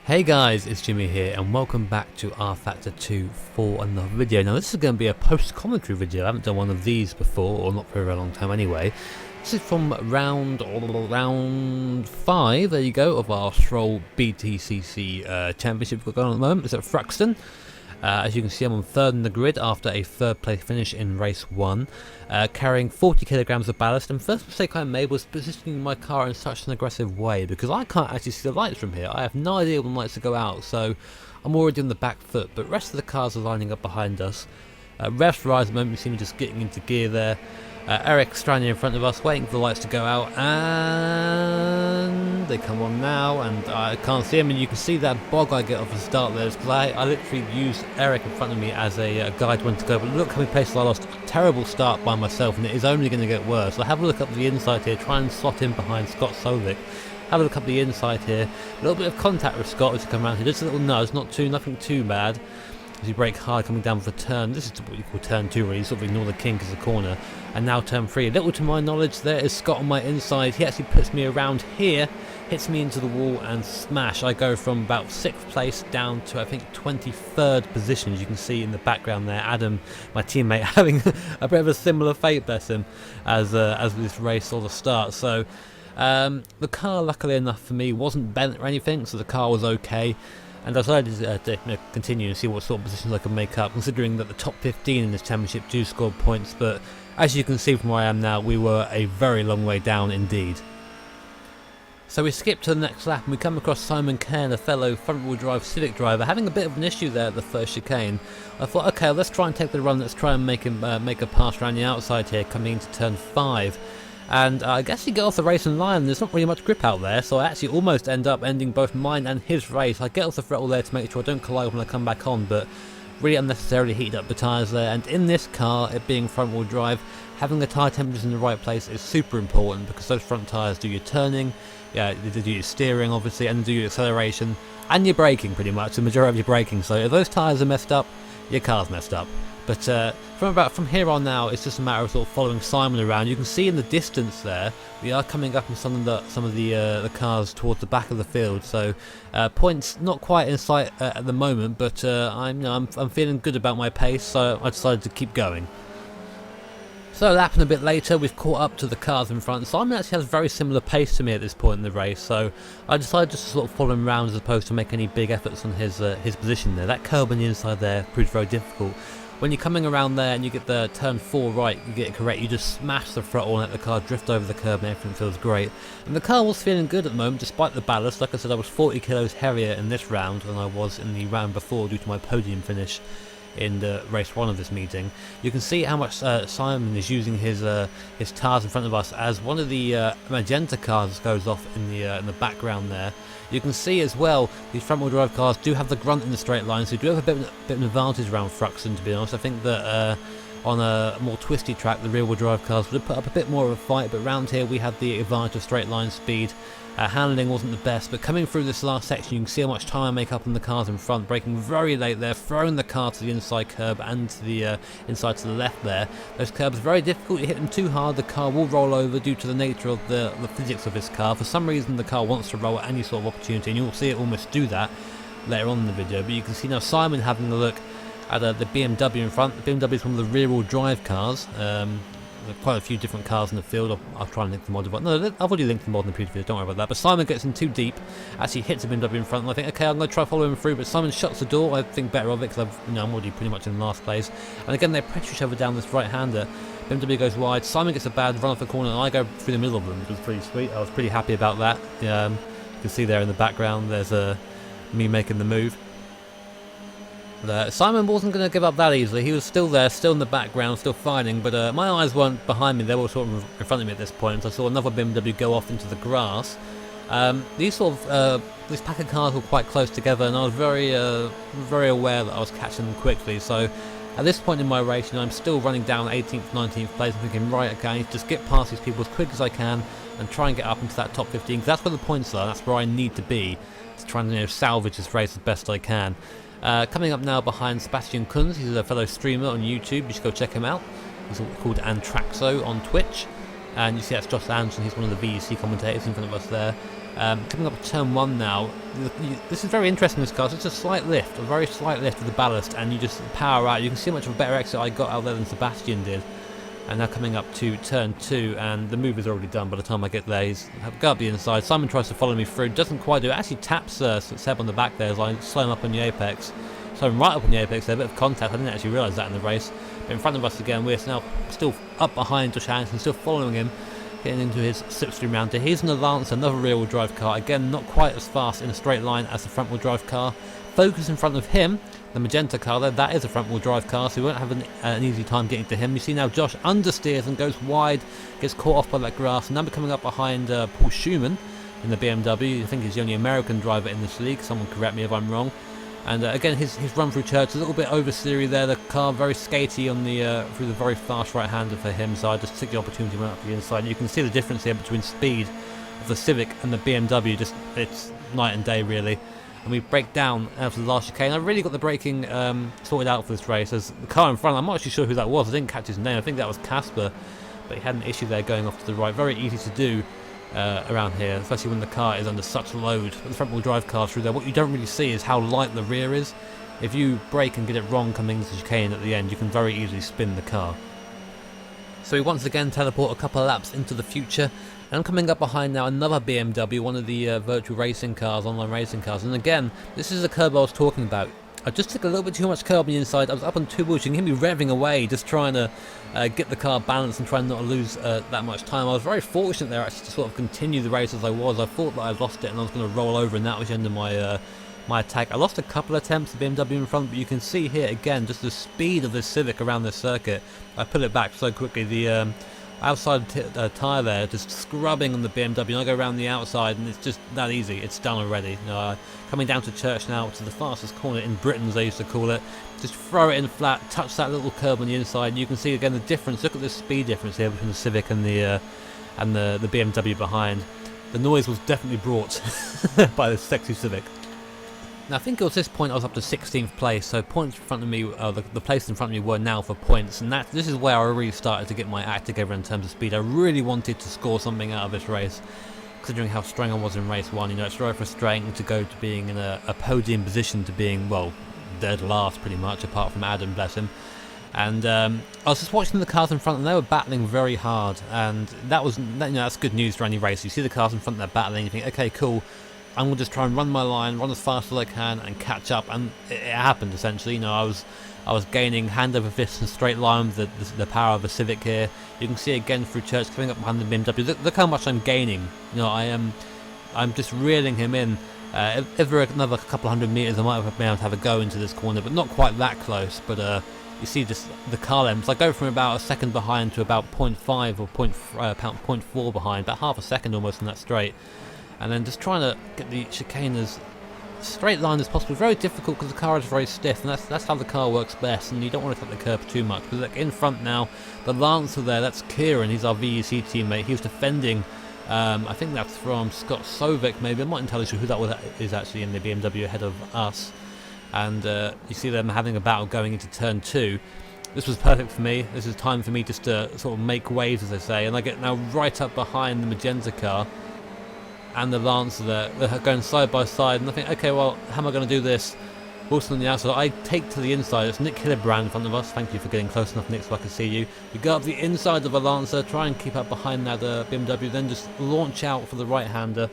Hey guys, it's Jimmy here and welcome back to rFactor 2 for another video. Now this is going to be a post-commentary video. I haven't done one of these before, or not for a very long time anyway. This is from round 5, there you go, of our Stroll BTCC Championship we've got going on at the moment. It's at Thruxton. As you can see, I'm on third in the grid after a third place finish in race 1, carrying 40 kilograms of ballast. And first mistake I made was positioning my car in such an aggressive way, because I can't actually see the lights from here. I have no idea when the lights will go out, so I'm already on the back foot, but the rest of the cars are lining up behind us. Ref's rise at the moment, we seem just getting into gear there. Eric's standing in front of us, waiting for the lights to go out, and they come on now, and I can't see him, and you can see that bog I get off the start there, because I literally used Eric in front of me as a guide when to go, but look how many places I lost. A terrible start by myself, and it is only going to get worse. So have a look up the inside here, try and slot in behind Scott Sovic. Have a look up the inside here, a little bit of contact with Scott as you come around here, just a little nudge, nothing too bad. As you brake hard coming down for turn, this is what you call turn 2 really, you sort of ignore the kink as a corner. And now turn 3, a little to my knowledge, there is Scott on my inside. He actually puts me around here, hits me into the wall and smash. I go from about 6th place down to I think 23rd position, as you can see in the background there. Adam, my teammate, having a bit of a similar fate, bless him, as this race sort of starts. So the car, luckily enough for me, wasn't bent or anything, so the car was okay. And I decided to continue and see what sort of positions I could make up, considering that the top 15 in this championship do score points, but as you can see from where I am now, we were a very long way down indeed. So we skip to the next lap and we come across Simon Cairn, a fellow front-wheel drive Civic driver, having a bit of an issue there at the first chicane. I thought, okay, let's try and take the run, let's try and make him make a pass around the outside here, coming into turn 5. And I guess you get off the racing line, there's not really much grip out there, so I actually almost end up ending both mine and his race. I get off the throttle there to make sure I don't collide when I come back on, but really unnecessarily heated up the tyres there. And in this car, it being front wheel drive, having the tyre temperatures in the right place is super important, because those front tyres do your turning, they do your steering obviously, and do your acceleration, and your braking pretty much, the majority of your braking. So if those tyres are messed up, your car's messed up. But from here on now, it's just a matter of sort of following Simon around. You can see in the distance there, we are coming up on some of the cars towards the back of the field. So points not quite in sight at the moment, but I'm feeling good about my pace, so I decided to keep going. So lapping a bit later, we've caught up to the cars in front. Simon actually has a very similar pace to me at this point in the race, so I decided just to sort of follow him around as opposed to make any big efforts on his position there. That curb on the inside there proved very difficult. When you're coming around there and you get the turn 4 right, you get it correct, you just smash the throttle and let the car drift over the curb and everything feels great. And the car was feeling good at the moment despite the ballast. Like I said, I was 40 kilos heavier in this round than I was in the round before due to my podium finish in the race 1 of this meeting. You can see how much Simon is using his tyres in front of us, as one of the magenta cars goes off in the background there. You can see as well, these front wheel drive cars do have the grunt in the straight line, so you do have a bit of an advantage around Thruxton, to be honest. I think that on a more twisty track, the rear wheel drive cars would have put up a bit more of a fight, but around here we had the advantage of straight line speed. Handling wasn't the best, but coming through this last section, you can see how much time I make up on the cars in front, braking very late there, throwing the car to the inside curb and to the inside to the left there. Those curbs are very difficult, you hit them too hard, the car will roll over due to the nature of the physics of this car. For some reason the car wants to roll at any sort of opportunity, and you'll see it almost do that later on in the video. But you can see now Simon having a look at the BMW in front. The BMW is one of the rear wheel drive cars. There are quite a few different cars in the field. I'll try and link the mod. No, I've already linked the mod in the previous video, don't worry about that. But Simon gets in too deep, actually hits a BMW in front, and I think, okay, I'm going to try following him through, but Simon shuts the door. I think better of it, because I'm already pretty much in last place. And again, they pressure each other down this right-hander. BMW goes wide, Simon gets a bad run off the corner, and I go through the middle of them, which was pretty sweet. I was pretty happy about that. You can see there in the background, there's me making the move. Simon wasn't going to give up that easily. He was still there, still in the background, still fighting, but my eyes weren't behind me, they were sort of in front of me at this point. I saw another BMW go off into the grass. These pack of cars were quite close together, and I was very aware that I was catching them quickly. So at this point in my race, I'm still running down 18th, 19th place. I'm thinking, right, okay, I need to just get past these people as quick as I can and try and get up into that top 15, because that's where the points are, that's where I need to be to try and salvage this race as best I can. Coming up now behind Sebastian Kunz, he's a fellow streamer on YouTube, you should go check him out. He's called Antraxo on Twitch, and you see that's Josh Anderson, he's one of the VEC commentators in front of us there. Coming up to turn 1 now. This is very interesting, this car. It's just a slight lift, a very slight lift of the ballast, and you just power out. You can see how much of a better exit I got out there than Sebastian did. And now coming up to turn 2, and the move is already done by the time I get there. He's go up the inside. Simon tries to follow me through, doesn't quite do it. Actually taps Seb on the back there as I slow him up on the apex. So I'm right up on the apex there, a bit of contact. I didn't actually realise that in the race. But in front of us again, we're now still up behind Josh Anderson, still following him, getting into his slipstream round here. He's in the Lancer, another rear-wheel drive car. Again, not quite as fast in a straight line as the front-wheel drive car. Focus in front of him, the magenta car there, that is a front-wheel drive car, so we won't have an easy time getting to him. You see now Josh understeers and goes wide, gets caught off by that grass. And now we're coming up behind Paul Schumann in the BMW. I think he's the only American driver in this league. Someone correct me if I'm wrong. And again, his run through church a little bit over-steery there. The car very skatey on the through the very fast right-hander for him. So I just took the opportunity, went up the inside. And you can see the difference here between speed of the Civic and the BMW. Just it's night and day really. And we break down after the last chicane. I really got the braking sorted out for this race. As the car in front, I'm not actually sure who that was. I didn't catch his name. I think that was Casper, but he had an issue there going off to the right. Very easy to do around here, especially when the car is under such load. The front wheel drive car through there, what you don't really see is how light the rear is. If you brake and get it wrong coming into the chicane at the end, you can very easily spin the car. So we once again teleport a couple of laps into the future. And I'm coming up behind now another BMW, one of the virtual racing cars, online racing cars. And again, this is the curb I was talking about. I just took a little bit too much curb on the inside. I was up on 2 wheels. You can hear me revving away, just trying to get the car balanced and trying not to lose that much time. I was very fortunate there actually to sort of continue the race as I was. I thought that I lost it and I was going to roll over, and that was the end of my my attack. I lost a couple of attempts at BMW in front, but you can see here again just the speed of this Civic around this circuit. I put it back so quickly. The outside tyre there just scrubbing on the BMW, and I go around the outside and it's just that easy. It's done already. You know, coming down to Church now, which is the fastest corner in Britain as they used to call it. Just throw it in flat, touch that little curb on the inside, and you can see again the difference. Look at this speed difference here between the Civic and the BMW behind. The noise was definitely brought by this sexy Civic. Now I think it was this point I was up to 16th place, so points in front of me, the place in front of me were now for points, and this is where I really started to get my act together in terms of speed. I really wanted to score something out of this race, considering how strong I was in race 1. You know, it's very frustrating to go to being in a podium position to being, well, dead last pretty much, apart from Adam, bless him. And I was just watching the cars in front, and they were battling very hard, and that was, you know, that's good news for any race. You see the cars in front, they're battling, you think, okay, cool. I'm going to just try and run my line, run as fast as I can and catch up, and it happened essentially. You know, I was gaining hand over fist in a straight line with the power of the Civic here. You can see again through Church coming up behind the BMW. Look how much I'm gaining. You know, I'm just reeling him in. If there were another couple 100 meters, I might have been able to have a go into this corner, but not quite that close. But you see just the car lengths. I go from about a second behind to about 0.5 or 0.4 behind, about half a second almost in that straight. And then just trying to get the chicane as straight line as possible. Very difficult because the car is very stiff, and that's how the car works best, and you don't want to take the curb too much. But look, in front now, the Lancer there, that's Kieran, he's our VEC teammate. He was defending, I think that's from Scott Sovic maybe, I'm not entirely sure who that is actually in the BMW ahead of us. And you see them having a battle going into turn 2. This was perfect for me. This is time for me just to sort of make waves, as I say, and I get now right up behind the magenta car and the Lancer there. They're going side by side, and I think, okay, well, how am I going to do this? Wilson on the outside. I take to the inside. It's Nick Hillibrand in front of us. Thank you for getting close enough, Nick, so I can see you. You go up the inside of the Lancer, try and keep up behind that BMW, then just launch out for the right-hander,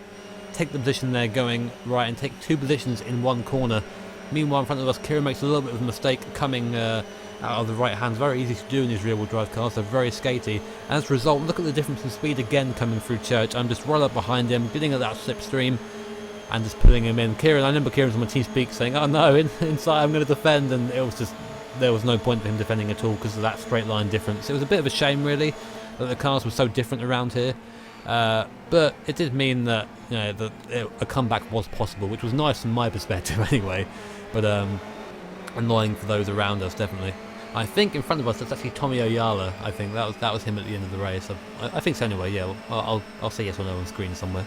take the position there going right, and take 2 positions in one corner. Meanwhile, in front of us, Kieran makes a little bit of a mistake coming out of the right hand. Very easy to do in these rear-wheel drive cars. They're very skatey. And as a result, look at the difference in speed again coming through Church. I'm just right up behind him, getting at that slipstream, and just pulling him in. Kieran, I remember Kieran's on my team speak saying, "Oh no, inside I'm going to defend," and it was just, there was no point for him defending at all because of that straight line difference. It was a bit of a shame really that the cars were so different around here. But it did mean that, you know, that a comeback was possible, which was nice from my perspective anyway. But annoying for those around us, definitely. I think in front of us that's actually Tommy Oyala. I think that was him at the end of the race. I think so anyway. Yeah, well, I'll say yes or no on screen somewhere.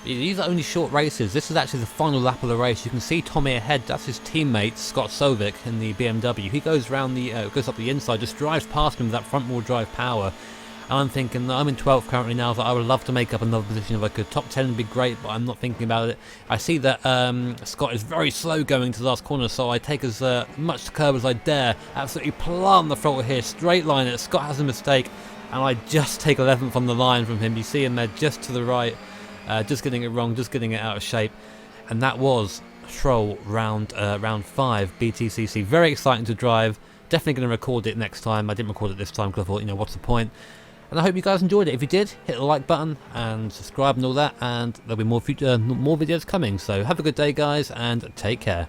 These are only short races. This is actually the final lap of the race. You can see Tommy ahead. That's his teammate Scott Sovic in the BMW. He goes round goes up the inside, just drives past him with that front wheel drive power. And I'm thinking that I'm in 12th currently now, so I would love to make up another position if I could. Top 10 would be great, but I'm not thinking about it. I see that Scott is very slow going to the last corner, so I take as much to curb as I dare. Absolutely plant the throttle here, straight line it. Scott has a mistake, and I just take 11th on the line from him. You see him there just to the right, just getting it wrong, just getting it out of shape. And that was Troll round 5 BTCC. Very exciting to drive. Definitely going to record it next time. I didn't record it this time because I thought, what's the point? And I hope you guys enjoyed it. If you did, hit the like button and subscribe and all that, and there'll be more videos coming. So have a good day, guys, and take care.